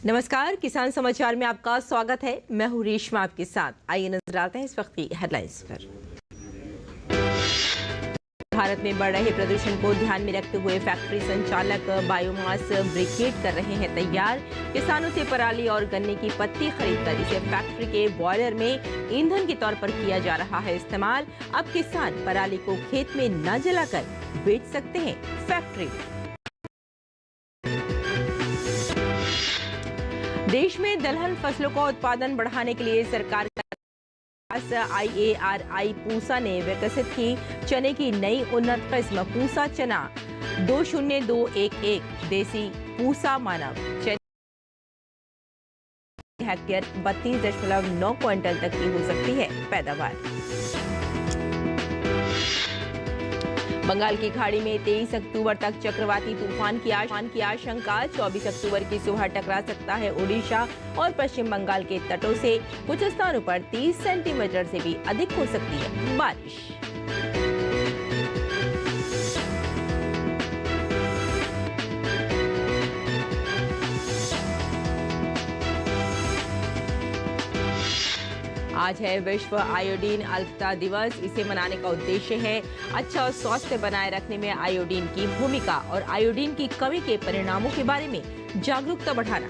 नमस्कार, किसान समाचार में आपका स्वागत है। मैं हूं रेशमा आपके साथ। आइए नजर डालते हैं इस वक्त की हेडलाइंस पर। भारत में बढ़ रहे प्रदूषण को ध्यान में रखते हुए फैक्ट्री संचालक बायोमास ब्रिगेड कर रहे हैं तैयार। किसानों से पराली और गन्ने की पत्ती खरीदकर इसे फैक्ट्री के बॉयलर में ईंधन के तौर पर किया जा रहा है इस्तेमाल। अब किसान पराली को खेत में न जलाकर बेच सकते हैं फैक्ट्री में। देश में दलहन फसलों का उत्पादन बढ़ाने के लिए सरकार IARI पूसा ने विकसित की चने की नई उन्नत किस्म पूसा चना 20211 देसी पूसा मानव चने हेक्टेयर 32.9 क्विंटल तक की हो सकती है पैदावार। बंगाल की खाड़ी में 23 अक्टूबर तक चक्रवाती तूफान की आशंका। 24 अक्टूबर की सुबह टकरा सकता है ओडिशा और पश्चिम बंगाल के तटों से। कुछ स्थानों पर 30 सेंटीमीटर से भी अधिक हो सकती है बारिश। आज है विश्व आयोडीन अल्पता दिवस। इसे मनाने का उद्देश्य है अच्छा स्वास्थ्य बनाए रखने में आयोडीन की भूमिका और आयोडीन की कमी के परिणामों के बारे में जागरूकता बढ़ाना।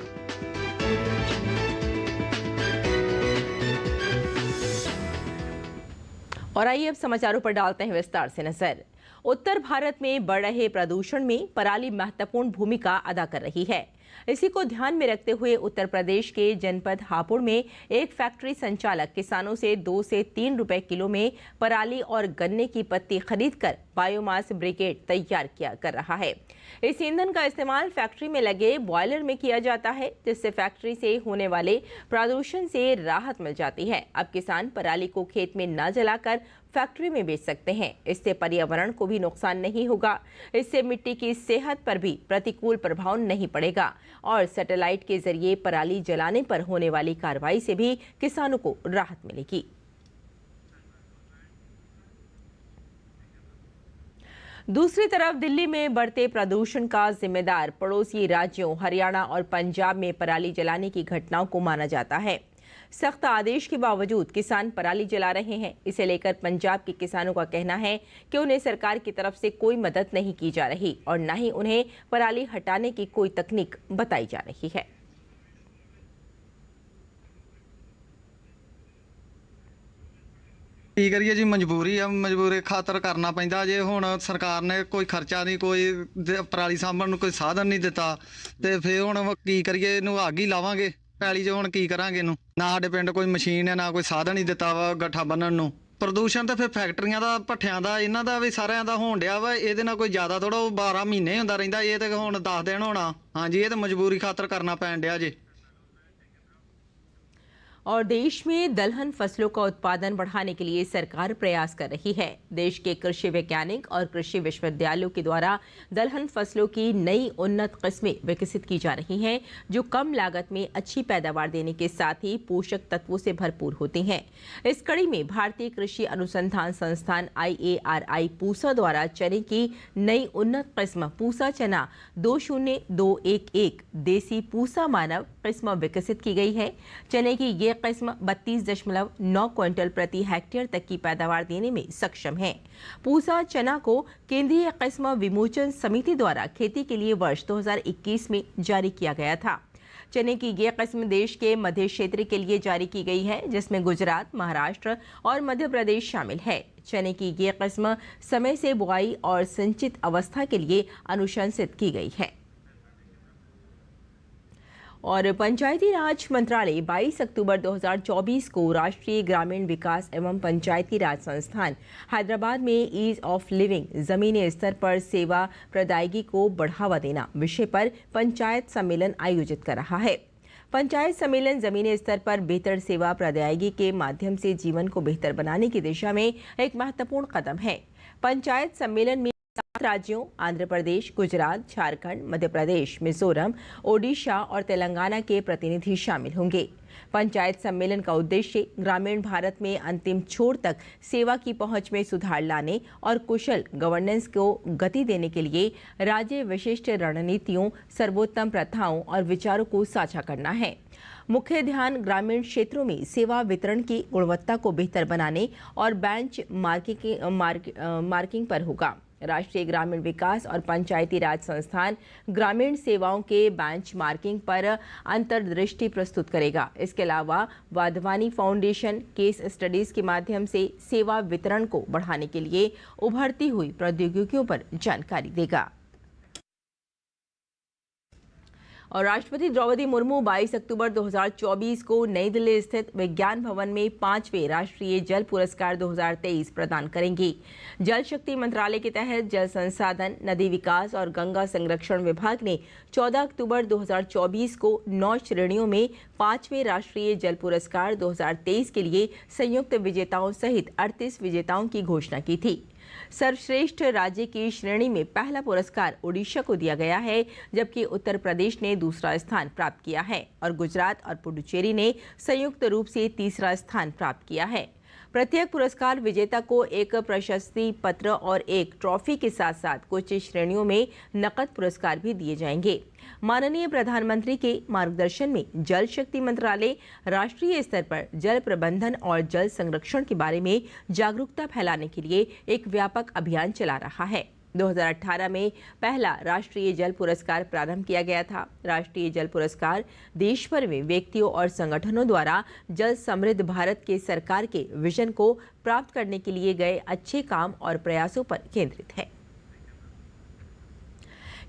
और आइए अब समाचारों पर डालते हैं विस्तार से नजर। उत्तर भारत में बढ़ रहे प्रदूषण में पराली महत्वपूर्ण भूमिका अदा कर रही है। इसी को ध्यान में रखते हुए उत्तर प्रदेश के जनपद हापुड़ में एक फैक्ट्री संचालक किसानों से 2 से 3 रुपए किलो में पराली और गन्ने की पत्ती खरीदकर बायोमास ब्रिगेड तैयार कर रहा है। इस ईंधन का इस्तेमाल फैक्ट्री में लगे बॉयलर में किया जाता है, जिससे फैक्ट्री से होने वाले प्रदूषण से राहत मिल जाती है। अब किसान पराली को खेत में न जलाकर फैक्ट्री में बेच सकते हैं। इससे पर्यावरण को भी नुकसान नहीं होगा। इससे मिट्टी की सेहत पर भी प्रतिकूल प्रभाव नहीं पड़ेगा और सैटेलाइट के जरिए पराली जलाने पर होने वाली कार्रवाई से भी किसानों को राहत मिलेगी। दूसरी तरफ दिल्ली में बढ़ते प्रदूषण का जिम्मेदार पड़ोसी राज्यों हरियाणा और पंजाब में पराली जलाने की घटनाओं को माना जाता है। सख्त आदेश के बावजूद किसान पराली जला रहे हैं। इसे लेकर पंजाब के किसानों का कहना है कि उन्हें सरकार की तरफ से कोई मदद नहीं की जा रही और न ही उन्हें पराली हटाने की कोई तकनीक बताई जा रही है। ਕੀ ਕਰੀਏ ਜੀ, ਮਜਬੂਰੀ ਆ। ਮਜਬੂਰੀ ਖਾਤਰ ਕਰਨਾ ਪੈਂਦਾ। ਜੇ ਹੁਣ ਸਰਕਾਰ ਨੇ ਕੋਈ ਖਰਚਾ ਨਹੀਂ, ਕੋਈ ਪਰਾਲੀ ਸਾਂਭਣ ਨੂੰ ਕੋਈ ਸਾਧਨ ਨਹੀਂ ਦਿੱਤਾ ਤੇ ਫੇਰ ਹੁਣ ਕੀ ਕਰੀਏ? ਇਹਨੂੰ ਅੱਗ ਹੀ ਲਾਵਾਂਗੇ ਪੈਲੀ 'ਚ। ਹੁਣ ਕੀ ਕਰਾਂਗੇ? ਇਹਨੂੰ ਨਾ ਸਾਡੇ ਪਿੰਡ ਕੋਈ ਮਸ਼ੀਨ ਹੈ, ਨਾ ਕੋਈ ਸਾਧਨ ਹੀ ਦਿੱਤਾ ਵਾ ਗੱਠਾ ਬੰਨਣ ਨੂੰ। ਪ੍ਰਦੂਸ਼ਣ ਤਾਂ ਫਿਰ ਫੈਕਟਰੀਆਂ ਦਾ, ਭੱਠਿਆਂ ਦਾ, ਇਹਨਾਂ ਦਾ ਵੀ ਸਾਰਿਆਂ ਦਾ ਹੋਣ ਡਿਆ ਵਾ। ਇਹਦੇ ਨਾਲ ਕੋਈ ਜ਼ਿਆਦਾ ਥੋੜਾ, ਉਹ 12 ਮਹੀਨੇ ਹੁੰਦਾ ਰਹਿੰਦਾ। ਇਹ ਤੇ ਹੁਣ 10 ਦਿਨ ਹੋਣਾ। ਹਾਂਜੀ, ਇਹ ਤਾਂ ਮਜਬੂਰੀ ਖਾਤਰ ਕਰਨਾ ਪੈਣ ਡਿਆ ਜੇ। और देश में दलहन फसलों का उत्पादन बढ़ाने के लिए सरकार प्रयास कर रही है। देश के कृषि वैज्ञानिक और कृषि विश्वविद्यालयों के द्वारा दलहन फसलों की नई उन्नत किस्में विकसित की जा रही हैं, जो कम लागत में अच्छी पैदावार देने के साथ ही पोषक तत्वों से भरपूर होती हैं। इस कड़ी में भारतीय कृषि अनुसंधान संस्थान IARI पूसा द्वारा चने की नई उन्नत किस्म पूसा चना 20211 देसी पूसा मानव किस्म विकसित की गई है। चने की ये किस्म 32.9 क्विंटल प्रति हेक्टेयर तक की पैदावार देने में सक्षम है। पूसा चना को केंद्रीय किस्म विमोचन समिति द्वारा खेती के लिए वर्ष 2021 में जारी किया गया था। चने की ये किस्म देश के मध्य क्षेत्र के लिए जारी की गई है, जिसमें गुजरात, महाराष्ट्र और मध्य प्रदेश शामिल है। चने की ये किस्म समय से बुआई और संचित अवस्था के लिए अनुशंसित की गई है। और पंचायती राज मंत्रालय 22 अक्टूबर 2024 को राष्ट्रीय ग्रामीण विकास एवं पंचायती राज संस्थान हैदराबाद में ईज ऑफ लिविंग जमीनी स्तर पर सेवा प्रदायगी को बढ़ावा देना विषय पर पंचायत सम्मेलन आयोजित कर रहा है। पंचायत सम्मेलन जमीनी स्तर पर बेहतर सेवा प्रदायगी के माध्यम से जीवन को बेहतर बनाने की दिशा में एक महत्वपूर्ण कदम है। पंचायत सम्मेलन में 7 राज्यों आंध्र प्रदेश, गुजरात, झारखंड, मध्य प्रदेश, मिजोरम, ओडिशा और तेलंगाना के प्रतिनिधि शामिल होंगे। पंचायत सम्मेलन का उद्देश्य ग्रामीण भारत में अंतिम छोर तक सेवा की पहुंच में सुधार लाने और कुशल गवर्नेंस को गति देने के लिए राज्य विशिष्ट रणनीतियों, सर्वोत्तम प्रथाओं और विचारों को साझा करना है। मुख्य ध्यान ग्रामीण क्षेत्रों में सेवा वितरण की गुणवत्ता को बेहतर बनाने और बेंच मार्किंग पर होगा। राष्ट्रीय ग्रामीण विकास और पंचायती राज संस्थान ग्रामीण सेवाओं के बेंच मार्किंग पर अंतर्दृष्टि प्रस्तुत करेगा। इसके अलावा वाधवानी फाउंडेशन केस स्टडीज के माध्यम से सेवा वितरण को बढ़ाने के लिए उभरती हुई प्रौद्योगिकियों पर जानकारी देगा। और राष्ट्रपति द्रौपदी मुर्मू 22 अक्टूबर 2024 को नई दिल्ली स्थित विज्ञान भवन में 5वें राष्ट्रीय जल पुरस्कार 2023 प्रदान करेंगी। जल शक्ति मंत्रालय के तहत जल संसाधन, नदी विकास और गंगा संरक्षण विभाग ने 14 अक्टूबर 2024 को 9 श्रेणियों में 5वें राष्ट्रीय जल पुरस्कार 2023 के लिए संयुक्त विजेताओं सहित 38 विजेताओं की घोषणा की थी। सर्वश्रेष्ठ राज्य की श्रेणी में पहला पुरस्कार ओडिशा को दिया गया है, जबकि उत्तर प्रदेश ने दूसरा स्थान प्राप्त किया है और गुजरात और पुडुचेरी ने संयुक्त रूप से तीसरा स्थान प्राप्त किया है। प्रत्येक पुरस्कार विजेता को एक प्रशस्ति पत्र और एक ट्रॉफी के साथ साथ कुछ श्रेणियों में नकद पुरस्कार भी दिए जाएंगे। माननीय प्रधानमंत्री के मार्गदर्शन में जल शक्ति मंत्रालय राष्ट्रीय स्तर पर जल प्रबंधन और जल संरक्षण के बारे में जागरूकता फैलाने के लिए एक व्यापक अभियान चला रहा है। 2018 में पहला राष्ट्रीय जल पुरस्कार प्रारंभ किया गया था। राष्ट्रीय जल पुरस्कार देश भर में व्यक्तियों और संगठनों द्वारा जल समृद्ध भारत के सरकार के विजन को प्राप्त करने के लिए गए अच्छे काम और प्रयासों पर केंद्रित है।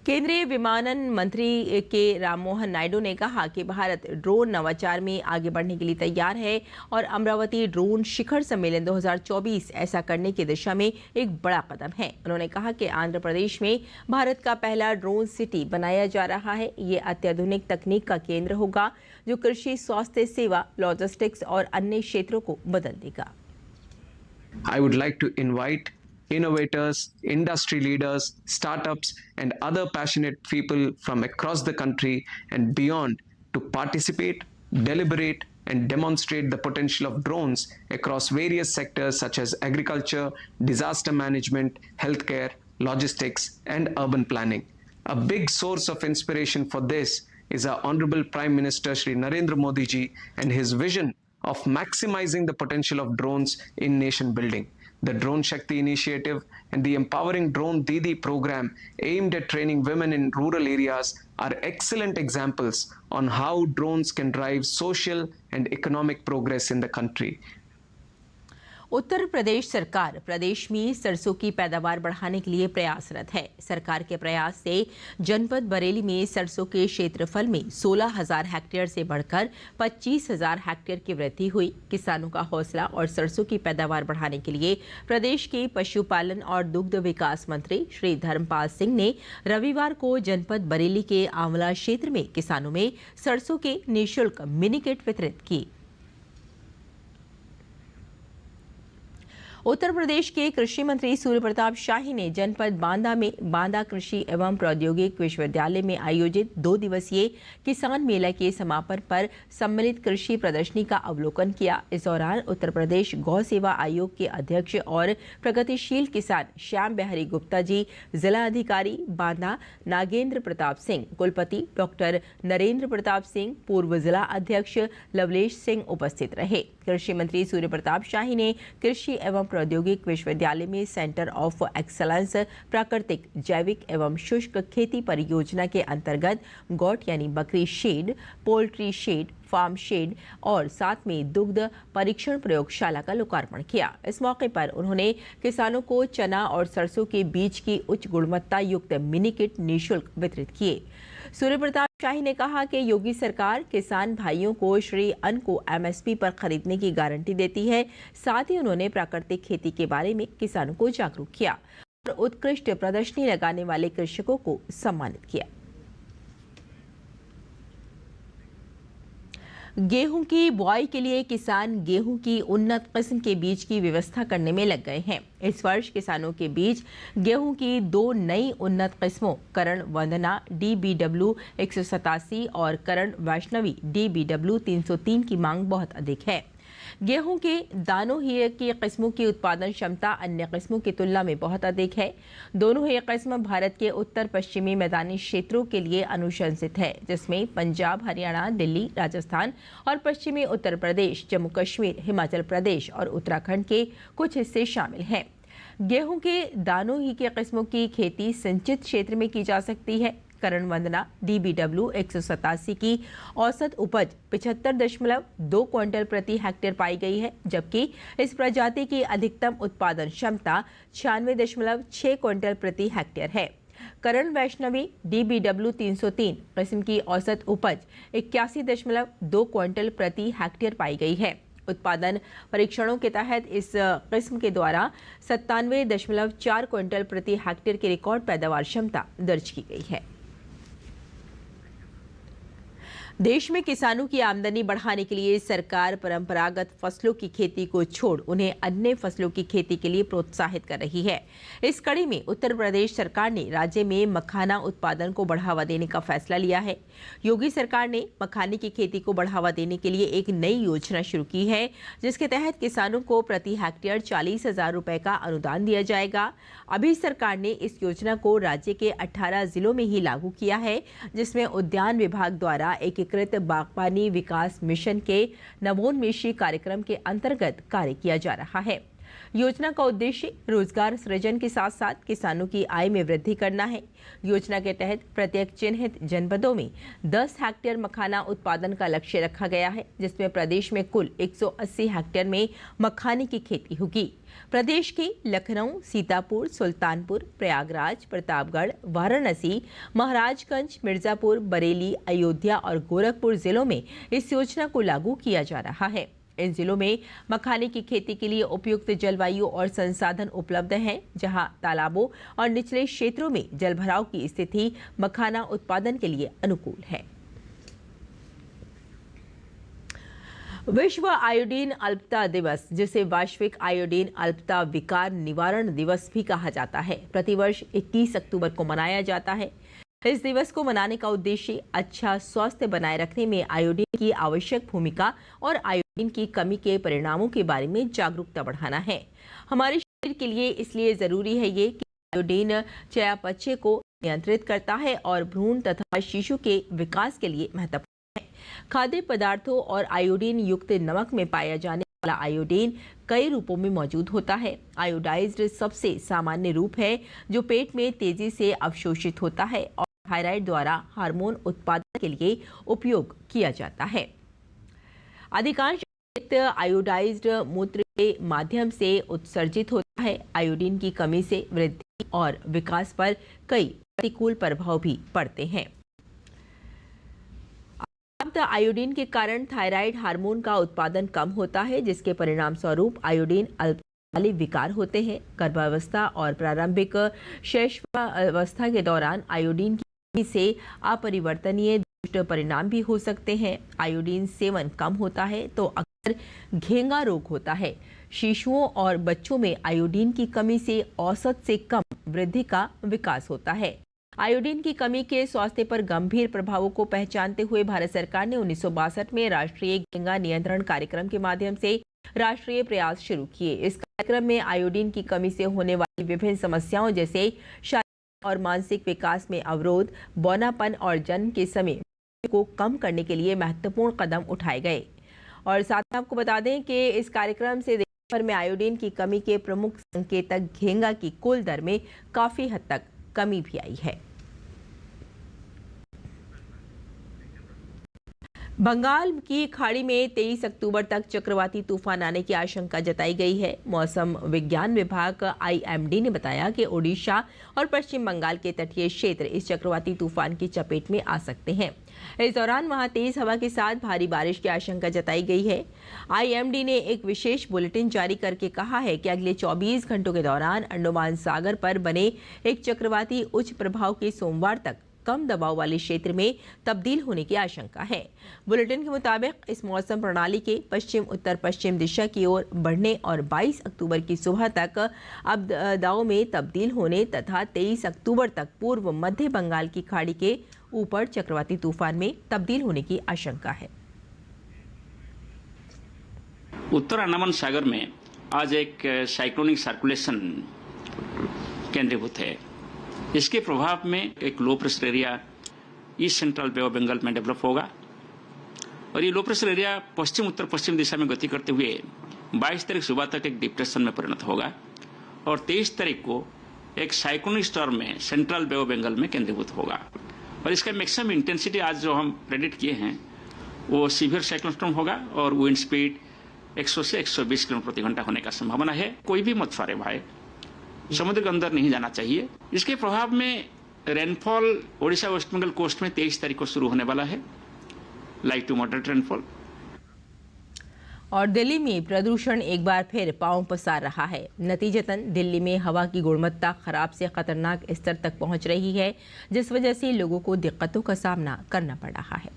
केंद्रीय विमानन मंत्री के राममोहन नायडू ने कहा कि भारत ड्रोन नवाचार में आगे बढ़ने के लिए तैयार है और अमरावती ड्रोन शिखर सम्मेलन 2024 ऐसा करने की दिशा में एक बड़ा कदम है। उन्होंने कहा कि आंध्र प्रदेश में भारत का पहला ड्रोन सिटी बनाया जा रहा है। ये अत्याधुनिक तकनीक का केंद्र होगा जो कृषि, स्वास्थ्य सेवा, लॉजिस्टिक्स और अन्य क्षेत्रों को बदल देगा। I would like to invite innovators, industry leaders, startups, and other passionate people from across the country and beyond to participate, deliberate, and demonstrate the potential of drones across various sectors such as agriculture, disaster management, healthcare, logistics, and urban planning. A big source of inspiration for this is our Honorable Prime Minister Shri Narendra Modi ji and his vision of maximizing the potential of drones in nation building. The Drone Shakti initiative and the Empowering Drone Didi program aimed at training women in rural areas are excellent examples on how drones can drive social and economic progress in the country. Uttar Pradesh सरकार प्रदेश में सरसों की पैदावार बढ़ाने के लिए प्रयासरत है। सरकार के प्रयास से जनपद बरेली में सरसों के क्षेत्रफल में 16,000 हेक्टेयर से बढ़कर 25,000 हेक्टेयर की वृद्धि हुई। किसानों का हौसला और सरसों की पैदावार बढ़ाने के लिए प्रदेश के पशुपालन और दुग्ध विकास मंत्री श्री धर्मपाल सिंह ने रविवार को जनपद बरेली के आंवला क्षेत्र में किसानों में सरसों के निःशुल्क मिनी किट वितरित की। उत्तर प्रदेश के कृषि मंत्री सूर्य प्रताप शाही ने जनपद बांदा में बांदा कृषि एवं प्रौद्योगिक विश्वविद्यालय में आयोजित 2 दिवसीय किसान मेला के समापन पर सम्मिलित कृषि प्रदर्शनी का अवलोकन किया। इस दौरान उत्तर प्रदेश गौ सेवा आयोग के अध्यक्ष और प्रगतिशील किसान श्याम बिहारी गुप्ता जी, जिला अधिकारी बांदा नागेंद्र प्रताप सिंह, कुलपति डॉक्टर नरेंद्र प्रताप सिंह, पूर्व जिला अध्यक्ष लवलेश सिंह उपस्थित रहे। कृषि मंत्री सूर्य प्रताप शाही ने कृषि एवं प्रौद्योगिक विश्वविद्यालय में सेंटर ऑफ एक्सलेंस प्राकृतिक, जैविक एवं शुष्क खेती परियोजना के अंतर्गत गौट यानी बकरी shed, poultry shed, farm shed और साथ में दुग्ध परीक्षण प्रयोगशाला का लोकार्पण किया। इस मौके पर उन्होंने किसानों को चना और सरसों के बीज की उच्च गुणवत्ता युक्त मिनी किट निःशुल्क वितरित किए। सूर्य प्रताप शाही ने कहा कि योगी सरकार किसान भाइयों को श्री अन्न को एमएसपी पर खरीदने की गारंटी देती है। साथ ही उन्होंने प्राकृतिक खेती के बारे में किसानों को जागरूक किया और उत्कृष्ट प्रदर्शनी लगाने वाले कृषकों को सम्मानित किया। गेहूं की बुआई के लिए किसान गेहूं की उन्नत किस्म के बीज की व्यवस्था करने में लग गए हैं। इस वर्ष किसानों के बीच गेहूं की 2 नई उन्नत किस्मों करण वंदना DBW 187 और करण वैष्णवी DBW 303 की मांग बहुत अधिक है। गेहूं के दानों ही की किस्मों की उत्पादन क्षमता अन्य किस्मों की तुलना में बहुत अधिक है। दोनों ही किस्म भारत के उत्तर पश्चिमी मैदानी क्षेत्रों के लिए अनुशंसित है, जिसमें पंजाब, हरियाणा, दिल्ली, राजस्थान और पश्चिमी उत्तर प्रदेश, जम्मू कश्मीर, हिमाचल प्रदेश और उत्तराखंड के कुछ हिस्से शामिल हैं। गेहूं के दानों ही की किस्मों की खेती सिंचित क्षेत्र में की जा सकती है। करण वंदना DBW 187 की औसत उपज 75.2 क्विंटल प्रति हेक्टेयर पाई गई है, जबकि इस प्रजाति की अधिकतम उत्पादन क्षमता 96.6 क्विंटल प्रति हेक्टेयर है। करण वैष्णवी DBW 303 किस्म की औसत उपज 81.2 क्विंटल प्रति हेक्टेयर पाई गई है। उत्पादन परीक्षणों के तहत इस किस्म के द्वारा 97.4 क्विंटल प्रति हेक्टेयर की रिकॉर्ड पैदावार क्षमता दर्ज की गई है। देश में किसानों की आमदनी बढ़ाने के लिए सरकार परंपरागत फसलों की खेती को छोड़ उन्हें अन्य फसलों की खेती के लिए प्रोत्साहित कर रही है। इस कड़ी में उत्तर प्रदेश सरकार ने राज्य में मखाना उत्पादन को बढ़ावा देने का फैसला लिया है। योगी सरकार ने मखाने की खेती को बढ़ावा देने के लिए एक नई योजना शुरू की है, जिसके तहत किसानों को प्रति हेक्टेयर 40,000 रुपए का अनुदान दिया जाएगा। अभी सरकार ने इस योजना को राज्य के 18 जिलों में ही लागू किया है, जिसमें उद्यान विभाग द्वारा एकीकृत बागवानी विकास मिशन के नवोन्मेषी कार्यक्रम के अंतर्गत कार्य किया जा रहा है। योजना का उद्देश्य रोजगार सृजन के साथ साथ किसानों की आय में वृद्धि करना है। योजना के तहत प्रत्येक चिन्हित जनपदों में 10 हेक्टेयर मखाना उत्पादन का लक्ष्य रखा गया है, जिसमें प्रदेश में कुल 180 हेक्टेयर में मखाने की खेती होगी। प्रदेश के लखनऊ, सीतापुर, सुल्तानपुर, प्रयागराज, प्रतापगढ़, वाराणसी, महाराजगंज, मिर्जापुर, बरेली, अयोध्या और गोरखपुर जिलों में इस योजना को लागू किया जा रहा है। इन जिलों में मखाने की खेती के लिए उपयुक्त जलवायु और संसाधन उपलब्ध हैं, जहां तालाबों और निचले क्षेत्रों में जलभराव की स्थिति मखाना उत्पादन के लिए अनुकूल है। विश्व आयोडीन अल्पता दिवस, जिसे वैश्विक आयोडीन अल्पता विकार निवारण दिवस भी कहा जाता है, प्रतिवर्ष 21 अक्टूबर को मनाया जाता है। इस दिवस को मनाने का उद्देश्य अच्छा स्वास्थ्य बनाए रखने में आयोडीन की आवश्यक भूमिका और आयोडीन की कमी के परिणामों के बारे में जागरूकता बढ़ाना है। हमारे शरीर के लिए इसलिए जरूरी है ये कि आयोडीन चयापचय को नियंत्रित करता है और भ्रूण तथा शिशु के विकास के लिए महत्वपूर्ण है। खाद्य पदार्थों और आयोडीन युक्त नमक में पाया जाने वाला आयोडीन कई रूपों में मौजूद होता है। आयोडाइज्ड सबसे सामान्य रूप है, जो पेट में तेजी से अवशोषित होता है और थायराइड द्वारा हार्मोन उत्पादन के लिए उपयोग किया जाता है। अधिकांश आयोडाइज्ड मूत्र के माध्यम से उत्सर्जित होता है। आयोडीन की कमी से वृद्धि और विकास पर कई प्रतिकूल प्रभाव भी पड़ते हैं। आयोडीन के कारण थायराइड हार्मोन का उत्पादन कम होता है, जिसके परिणाम स्वरूप आयोडीन अल्पता वाले विकार होते हैं। गर्भावस्था और प्रारंभिक शैशवावस्था के दौरान आयोडीन की से अपरिवर्तनीय दुष्ट परिणाम भी हो सकते हैं। आयोडीन सेवन कम होता है तो अक्सर घेंगा रोग होता है। शिशुओं और बच्चों में आयोडीन की कमी से औसत से कम वृद्धि का विकास होता है। आयोडीन की कमी के स्वास्थ्य पर गंभीर प्रभावों को पहचानते हुए भारत सरकार ने 1962 में राष्ट्रीय घेंगा नियंत्रण कार्यक्रम के माध्यम से राष्ट्रीय प्रयास शुरू किए। इस कार्यक्रम में आयोडीन की कमी से होने वाली विभिन्न समस्याओं जैसे शारीरिक और मानसिक विकास में अवरोध, बौनापन और जन्म के समय को कम करने के लिए महत्वपूर्ण कदम उठाए गए। और साथ ही आपको बता दें कि इस कार्यक्रम से देश भर में आयोडीन की कमी के प्रमुख संकेतक घेंगा की कुल दर में काफी हद तक कमी भी आई है। बंगाल की खाड़ी में 23 अक्टूबर तक चक्रवाती तूफान आने की आशंका जताई गई है। मौसम विज्ञान विभाग IMD ने बताया कि ओडिशा और पश्चिम बंगाल के तटीय क्षेत्र इस चक्रवाती तूफान की चपेट में आ सकते हैं। इस दौरान वहां तेज हवा के साथ भारी बारिश की आशंका जताई गई है। IMD ने एक विशेष बुलेटिन जारी करके कहा है कि अगले 24 घंटों के दौरान अंडमान सागर पर बने एक चक्रवाती उच्च प्रभाव के सोमवार तक कम दबाव वाले क्षेत्र में तब्दील होने की आशंका है। बुलेटिन के मुताबिक इस मौसम प्रणाली के पश्चिम उत्तर पश्चिम दिशा की ओर बढ़ने और 22 अक्टूबर की सुबह तक अब दाव में तब्दील होने तथा 23 अक्टूबर तक पूर्व मध्य बंगाल की खाड़ी के ऊपर चक्रवाती तूफान में तब्दील होने की आशंका है। उत्तर अंडमान सागर में आज एक साइक्लोनिक सर्कुलेशन केंद्रीभूत है। इसके प्रभाव में एक low pressure area east central bay of Bengal में डेवलप होगा और ये लो प्रेशर एरिया पश्चिम उत्तर पश्चिम दिशा में गति करते हुए 22 तारीख सुबह तक एक डिप्रेशन में परिणत होगा और 23 तारीख को एक साइक्लोनिक स्टॉर्म में सेंट्रल बे ऑफ बंगाल में केंद्रीभूत होगा और इसका मैक्सिमम इंटेंसिटी आज जो हम प्रेडिक्ट किए हैं वो सीवियर साइक्लोन स्टॉर्म होगा और विंड स्पीड 100 से 120 किलोमीटर प्रति घंटा होने का संभावना है। कोई भी मछुआरे भाई समुद्र के अंदर नहीं जाना चाहिए। इसके प्रभाव में rainfall Odisha west Bengal coast में 23 तारीख को शुरू होने वाला है, लाइट टू मॉडरेट रेनफॉल। और दिल्ली में प्रदूषण एक बार फिर पांव पसार रहा है। नतीजतन दिल्ली में हवा की गुणवत्ता खराब से खतरनाक स्तर तक पहुंच रही है, जिस वजह से लोगों को दिक्कतों का सामना करना पड़ रहा है।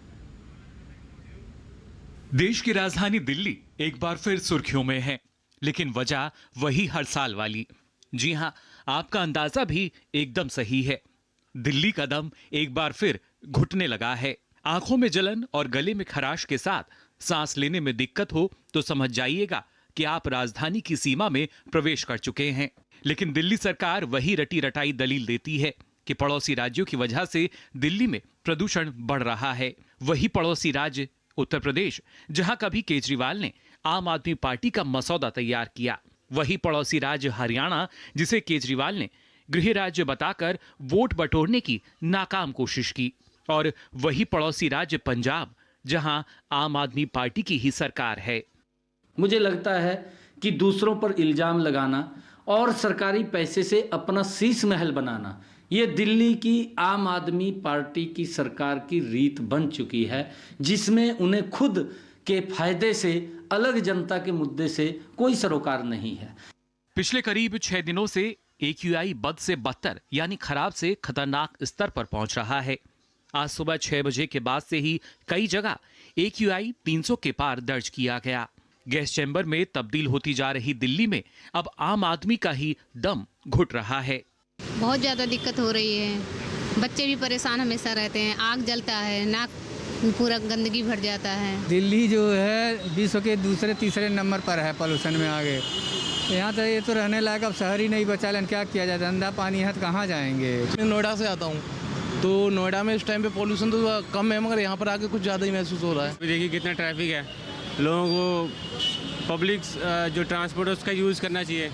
देश की राजधानी दिल्ली एक बार फिर सुर्खियों में है, लेकिन वजह वही हर साल वाली। जी हां, आपका अंदाजा भी एकदम सही है। दिल्ली का दम एक बार फिर घुटने लगा है। आंखों में जलन और गले में खराश के साथ सांस लेने में दिक्कत हो तो समझ जाइएगा कि आप राजधानी की सीमा में प्रवेश कर चुके हैं। लेकिन दिल्ली सरकार वही रटी रटाई दलील देती है कि पड़ोसी राज्यों की वजह से दिल्ली में प्रदूषण बढ़ रहा है। वही पड़ोसी राज्य उत्तर प्रदेश, जहां कभी केजरीवाल ने आम आदमी पार्टी का मसौदा तैयार किया। वही पड़ोसी राज्य हरियाणा, जिसे केजरीवाल ने गृह राज्य बताकर वोट बटोरने की नाकाम कोशिश की। और वही पड़ोसी राज्य पंजाब, जहां आम आदमी पार्टी की ही सरकार है। मुझे लगता है कि दूसरों पर इल्जाम लगाना और सरकारी पैसे से अपना शीश महल बनाना, ये दिल्ली की आम आदमी पार्टी की सरकार की रीत बन चुकी है, जिसमें उन्हें खुद के फायदे से अलग जनता के मुद्दे से कोई सरोकार नहीं है। पिछले करीब 6 दिनों से AQI बद से बदतर यानी खराब से खतरनाक स्तर पर पहुंच रहा है। आज सुबह 6 बजे के बाद से ही कई जगह AQI 300 के पार दर्ज किया गया। गैस चैम्बर में तब्दील होती जा रही दिल्ली में अब आम आदमी का ही दम घुट रहा है। बहुत ज़्यादा दिक्कत हो रही है। बच्चे भी परेशान हमेशा रहते हैं, आग जलता है, नाक पूरा गंदगी भर जाता है। दिल्ली जो है विश्व के दूसरे तीसरे नंबर पर है पोल्यूशन में आगे। यहाँ तो ये तो रहने लायक अब शहर ही नहीं बचा, लेकिन क्या किया जाए, धंधा पानी है तो कहाँ जाएंगे। मैं नोएडा से आता हूँ, तो नोएडा में इस टाइम पे पोल्यूशन तो कम है, मगर यहाँ पर आके कुछ ज़्यादा ही महसूस हो रहा है। देखिए कितना ट्रैफिक है, लोगों को पब्लिक जो ट्रांसपोर्ट है उसका यूज़ करना चाहिए।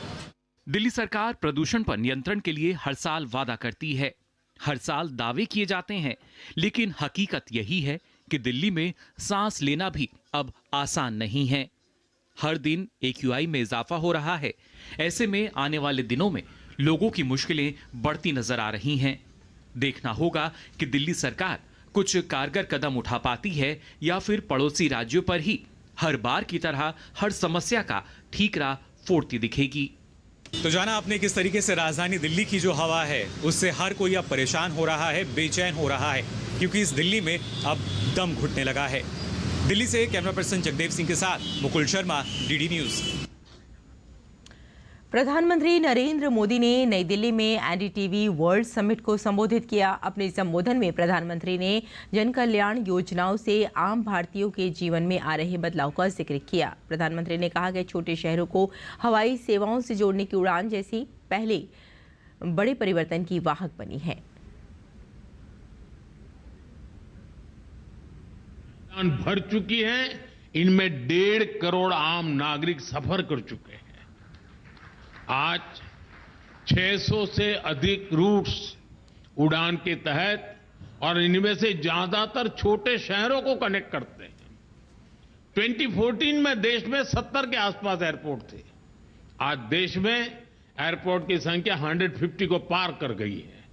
दिल्ली सरकार प्रदूषण पर नियंत्रण के लिए हर साल वादा करती है, हर साल दावे किए जाते हैं, लेकिन हकीकत यही है कि दिल्ली में सांस लेना भी अब आसान नहीं है। हर दिन AQI में इजाफा हो रहा है। ऐसे में आने वाले दिनों में लोगों की मुश्किलें बढ़ती नजर आ रही हैं। देखना होगा कि दिल्ली सरकार कुछ कारगर कदम उठा पाती है या फिर पड़ोसी राज्यों पर ही हर बार की तरह हर समस्या का ठीकरा फोड़ती दिखेगी। तो जाना आपने किस तरीके से राजधानी दिल्ली की जो हवा है उससे हर कोई अब परेशान हो रहा है, बेचैन हो रहा है, क्योंकि इस दिल्ली में अब दम घुटने लगा है। दिल्ली से कैमरा पर्सन जगदेव सिंह के साथ मुकुल शर्मा, DD न्यूज। प्रधानमंत्री नरेंद्र मोदी ने नई दिल्ली में NDTV वर्ल्ड समिट को संबोधित किया। अपने संबोधन में प्रधानमंत्री ने जन कल्याण योजनाओं से आम भारतीयों के जीवन में आ रहे बदलाव का जिक्र किया। प्रधानमंत्री ने कहा कि छोटे शहरों को हवाई सेवाओं से जोड़ने की उड़ान जैसी पहले बड़े परिवर्तन की वाहक बनी है। भर चुकी है, इनमें 1.5 करोड़ आम नागरिक सफर कर चुके हैं। आज 600 से अधिक रूट्स उड़ान के तहत और इनमें से ज्यादातर छोटे शहरों को कनेक्ट करते हैं। 2014 में देश में 70 के आसपास एयरपोर्ट थे। आज देश में एयरपोर्ट की संख्या 150 को पार कर गई है।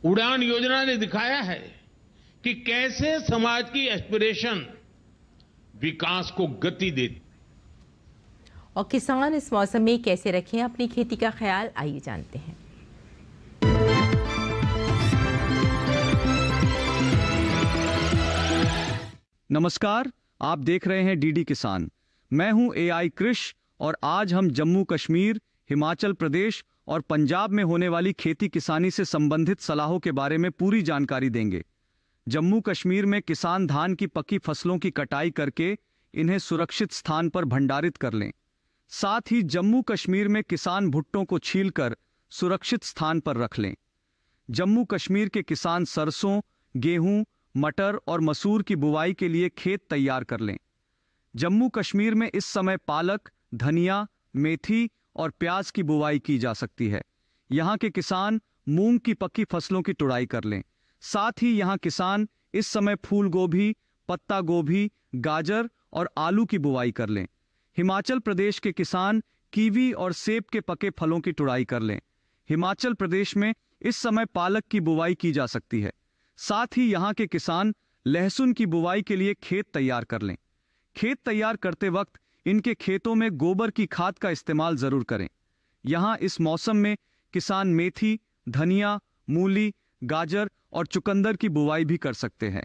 उड़ान योजना ने दिखाया है कि कैसे समाज की एस्पिरेशन विकास को गति देती। और किसान इस मौसम में कैसे रखें अपनी खेती का ख्याल, आइए जानते हैं। नमस्कार, आप देख रहे हैं डीडी किसान। मैं हूं AI कृष और आज हम जम्मू कश्मीर, हिमाचल प्रदेश और पंजाब में होने वाली खेती किसानी से संबंधित सलाहों के बारे में पूरी जानकारी देंगे। जम्मू कश्मीर में किसान धान की पकी फसलों की कटाई करके इन्हें सुरक्षित स्थान पर भंडारित कर लें। साथ ही जम्मू कश्मीर में किसान भुट्टों को छीलकर सुरक्षित स्थान पर रख लें। जम्मू कश्मीर के किसान सरसों, गेहूं, मटर और मसूर की बुवाई के लिए खेत तैयार कर लें। जम्मू कश्मीर में इस समय पालक, धनिया, मेथी और प्याज की बुवाई की जा सकती है। यहाँ के किसान मूंग की पकी फसलों की तुड़ाई कर लें। साथ ही यहाँ किसान इस समय फूल गोभी, पत्ता गोभी, गाजर और आलू की बुवाई कर लें। हिमाचल प्रदेश के किसान कीवी और सेब के पके फलों की तुड़ाई कर लें। हिमाचल प्रदेश में इस समय पालक की बुवाई की जा सकती है। साथ ही यहाँ के किसान लहसुन की बुवाई के लिए खेत तैयार कर लें। खेत तैयार करते वक्त इनके खेतों में गोबर की खाद का इस्तेमाल जरूर करें। यहाँ इस मौसम में किसान मेथी, धनिया, मूली, गाजर और चुकंदर की बुवाई भी कर सकते हैं।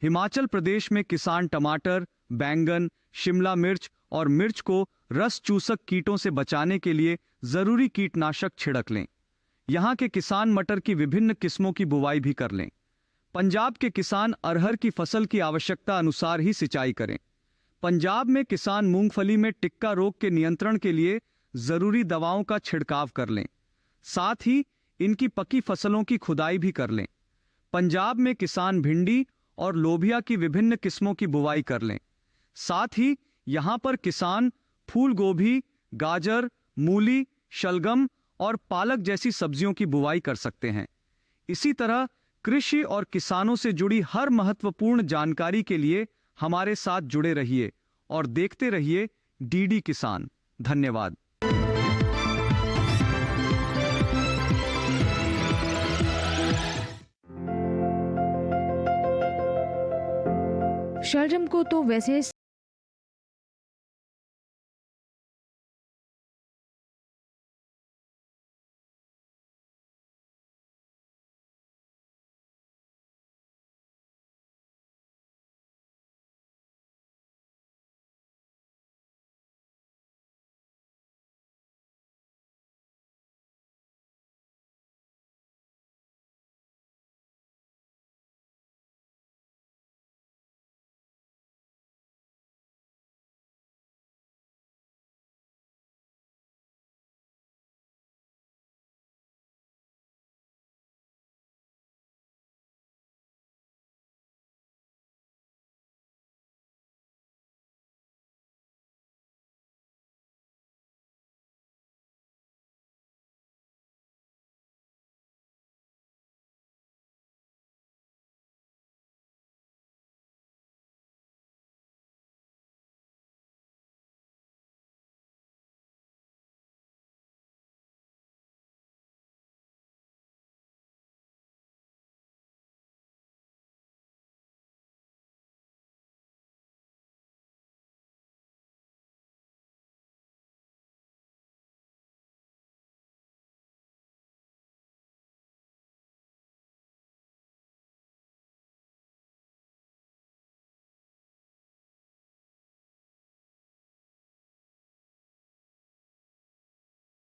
हिमाचल प्रदेश में किसान टमाटर, बैंगन, शिमला मिर्च और मिर्च को रस चूसक कीटों से बचाने के लिए जरूरी कीटनाशक छिड़क लें। यहाँ के किसान मटर की विभिन्न किस्मों की बुवाई भी कर लें। पंजाब के किसान अरहर की फसल की आवश्यकता अनुसार ही सिंचाई करें। पंजाब में किसान मूंगफली में टिक्का रोग के नियंत्रण के लिए जरूरी दवाओं का छिड़काव कर लें। साथ ही इनकी पकी फसलों की खुदाई भी कर लें। पंजाब में किसान भिंडी और लोबिया की विभिन्न किस्मों की बुवाई कर लें। साथ ही यहाँ पर किसान फूल गोभी, गाजर, मूली, शलगम और पालक जैसी सब्जियों की बुवाई कर सकते हैं। इसी तरह कृषि और किसानों से जुड़ी हर महत्वपूर्ण जानकारी के लिए हमारे साथ जुड़े रहिए और देखते रहिए डीडी किसान। धन्यवाद। शलजम को तो वैसे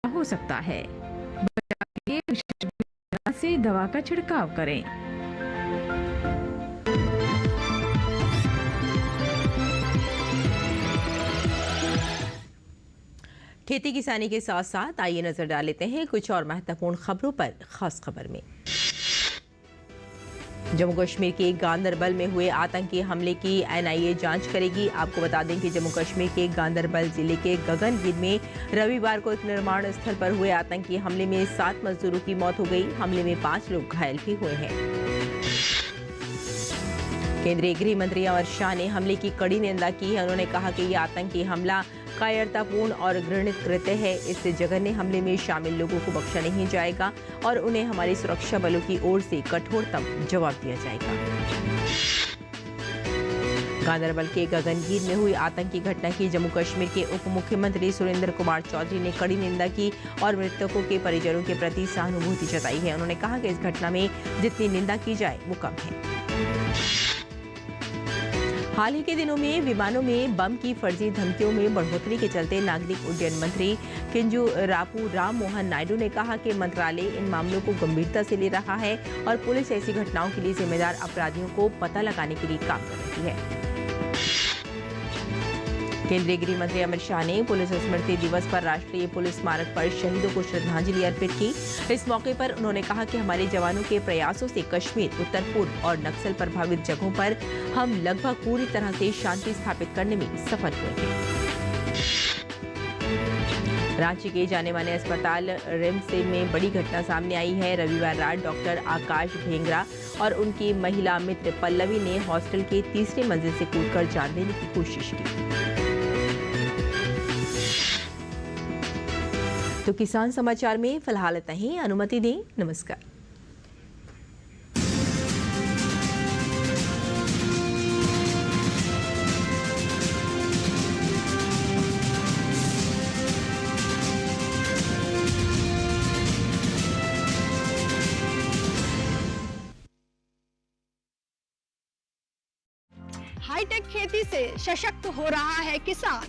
हो सकता है। से दवा का छिड़काव करें। खेती किसानी के साथ साथ आइए नजर डाल लेते हैं कुछ और महत्वपूर्ण खबरों पर। खास खबर में जम्मू कश्मीर के गांदरबल में हुए आतंकी हमले की NIA जांच करेगी। आपको बता दें कि जम्मू कश्मीर के गांदरबल जिले के गगनगिर में रविवार को एक निर्माण स्थल पर हुए आतंकी हमले में 7 मजदूरों की मौत हो गई। हमले में 5 लोग घायल भी हुए हैं। केंद्रीय गृह मंत्री अमित शाह ने हमले की कड़ी निंदा की है। उन्होंने कहा कि यह आतंकी हमला कायरतापूर्ण और घृणित कृत्य है। इससे जघन्य हमले में शामिल लोगों को बख्शा नहीं जाएगा और उन्हें हमारी सुरक्षा बलों की ओर से कठोरतम जवाब दिया जाएगा। गांदरबल के गगनगिर में हुई आतंकी घटना की जम्मू कश्मीर के उप मुख्यमंत्री सुरेंद्र कुमार चौधरी ने कड़ी निंदा की और मृतकों के परिजनों के प्रति सहानुभूति जताई है। उन्होंने कहा कि इस घटना में जितनी निंदा की जाए वो कम है। हाल ही के दिनों में विमानों में बम की फर्जी धमकियों में बढ़ोतरी के चलते नागरिक उड्डयन मंत्री किंजरापू राम मोहन नायडू ने कहा कि मंत्रालय इन मामलों को गंभीरता से ले रहा है और पुलिस ऐसी घटनाओं के लिए जिम्मेदार अपराधियों को पता लगाने के लिए काम कर रही है। केंद्रीय गृह मंत्री अमित शाह ने पुलिस स्मृति दिवस पर राष्ट्रीय पुलिस स्मारक पर शहीदों को श्रद्धांजलि अर्पित की। इस मौके पर उन्होंने कहा कि हमारे जवानों के प्रयासों से कश्मीर, उत्तर पूर्व और नक्सल प्रभावित जगहों पर हम लगभग पूरी तरह से शांति स्थापित करने में सफल हुए हैं। रांची के जाने माने अस्पताल रिम्स में बड़ी घटना सामने आई है। रविवार रात डॉक्टर आकाश भेंगरा और उनकी महिला मित्र पल्लवी ने हॉस्टल के तीसरे मंजिल से कूदकर जान देने की कोशिश की। तो किसान समाचार में फिलहाल इतना ही। अनुमति दें। नमस्कार। हाईटेक खेती से सशक्त हो रहा है किसान।